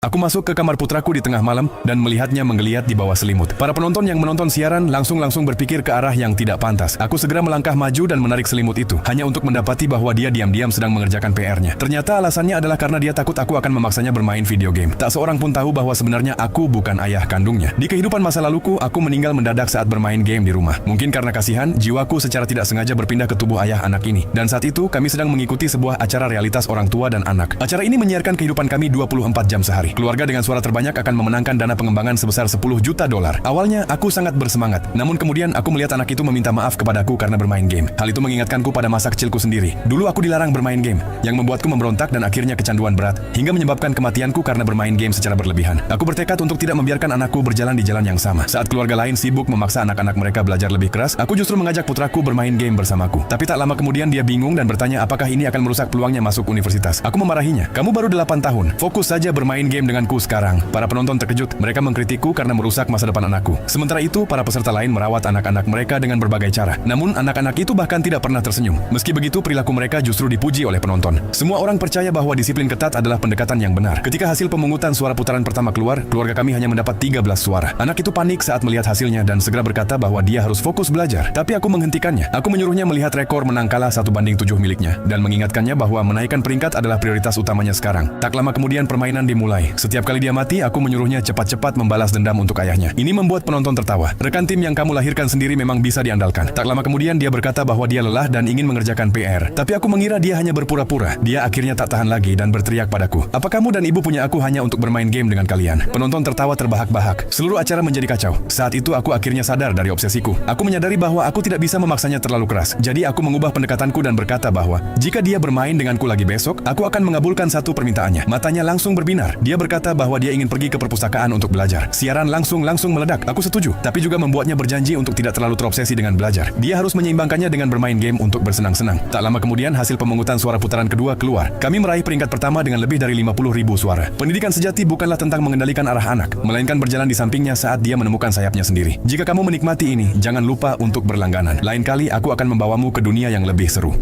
Aku masuk ke kamar putraku di tengah malam dan melihatnya menggeliat di bawah selimut. Para penonton yang menonton siaran langsung berpikir ke arah yang tidak pantas. Aku segera melangkah maju dan menarik selimut itu, hanya untuk mendapati bahwa dia diam-diam sedang mengerjakan PR-nya. Ternyata alasannya adalah karena dia takut aku akan memaksanya bermain video game. Tak seorang pun tahu bahwa sebenarnya aku bukan ayah kandungnya. Di kehidupan masa laluku, aku meninggal mendadak saat bermain game di rumah. Mungkin karena kasihan, jiwaku secara tidak sengaja berpindah ke tubuh ayah anak ini. Dan saat itu, kami sedang mengikuti sebuah acara realitas orang tua dan anak. Acara ini menyiarkan kehidupan kami 24 jam sehari. Keluarga dengan suara terbanyak akan memenangkan dana pengembangan sebesar 10 juta dolar. Awalnya, aku sangat bersemangat. Namun kemudian, aku melihat anak itu meminta maaf kepadaku karena bermain game. Hal itu mengingatkanku pada masa kecilku sendiri. Dulu aku dilarang bermain game, yang membuatku memberontak dan akhirnya kecanduan berat, hingga menyebabkan kematianku karena bermain game secara berlebihan. Aku bertekad untuk tidak membiarkan anakku berjalan di jalan yang sama. Saat keluarga lain sibuk memaksa anak-anak mereka belajar lebih keras, aku justru mengajak putraku bermain game bersamaku. Tapi tak lama kemudian dia bingung dan bertanya apakah ini akan merusak peluangnya masuk universitas. Aku memarahinya. Kamu baru 8 tahun. Fokus saja bermain game denganku sekarang. Para penonton terkejut. Mereka mengkritikku karena merusak masa depan anakku. Sementara itu, para peserta lain merawat anak-anak mereka dengan berbagai cara. Namun, anak-anak itu bahkan tidak pernah tersenyum. Meski begitu, perilaku mereka justru dipuji oleh penonton. Semua orang percaya bahwa disiplin ketat adalah pendekatan yang benar. Ketika hasil pemungutan suara putaran pertama keluar, keluarga kami hanya mendapat 13 suara. Anak itu panik saat melihat hasilnya dan segera berkata bahwa dia harus fokus belajar. Tapi aku menghentikannya. Aku menyuruhnya melihat rekor menang kalah 1-7 miliknya dan mengingatkannya bahwa menaikkan peringkat adalah prioritas utamanya sekarang. Tak lama kemudian permainan dimulai. Setiap kali dia mati, aku menyuruhnya cepat-cepat membalas dendam untuk ayahnya. Ini membuat penonton tertawa. Rekan tim yang kamu lahirkan sendiri memang bisa diandalkan. Tak lama kemudian dia berkata bahwa dia lelah dan ingin mengerjakan PR. Tapi aku mengira dia hanya berpura-pura. Dia akhirnya tak tahan lagi dan berteriak padaku. Apa kamu dan ibu punya aku hanya untuk bermain game dengan kalian? Penonton tertawa terbahak-bahak. Seluruh acara menjadi kacau. Saat itu aku akhirnya sadar dari obsesiku. Aku menyadari bahwa aku tidak bisa memaksanya terlalu keras. Jadi aku mengubah pendekatanku dan berkata bahwa jika dia bermain denganku lagi besok, aku akan mengabulkan satu permintaannya. Matanya langsung berbinar. Dia berkata bahwa dia ingin pergi ke perpustakaan untuk belajar. Siaran langsung meledak. Aku setuju, tapi juga membuatnya berjanji untuk tidak terlalu terobsesi dengan belajar. Dia harus menyeimbangkannya dengan bermain game untuk bersenang-senang. Tak lama kemudian hasil pemungutan suara putaran kedua keluar. Kami meraih peringkat pertama dengan lebih dari 50.000 suara. Pendidikan sejati bukanlah tentang mengendalikan arah anak, melainkan berjalan di sampingnya saat dia menemukan sayapnya sendiri. Jika kamu menikmati ini, jangan lupa untuk berlangganan. Lain kali aku akan membawamu ke dunia yang lebih seru.